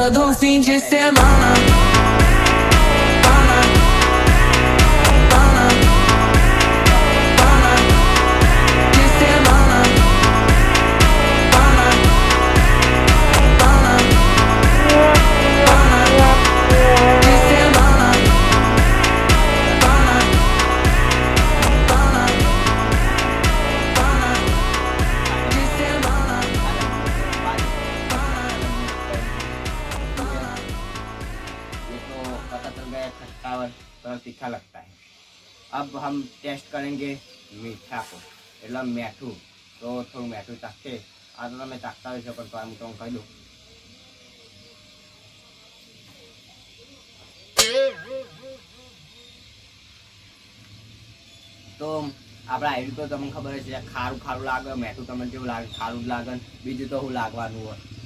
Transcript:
todo fim de semana. थोड़ा तीखा लगता है। अब हम टेस्ट करेंगे मीठा को એટલે મીઠું તો થોડું મીઠું ચાખે આ તો તમે ચાખતા હોય છો પણ તો હું કહી દઉં તો આપણા આઈડી તો તમને ખબર છે ખારું ખારું લાગે મીઠું તમને કેવું લાગે ખારું જ લાગે બીજું તો હું લાગવાનું હોય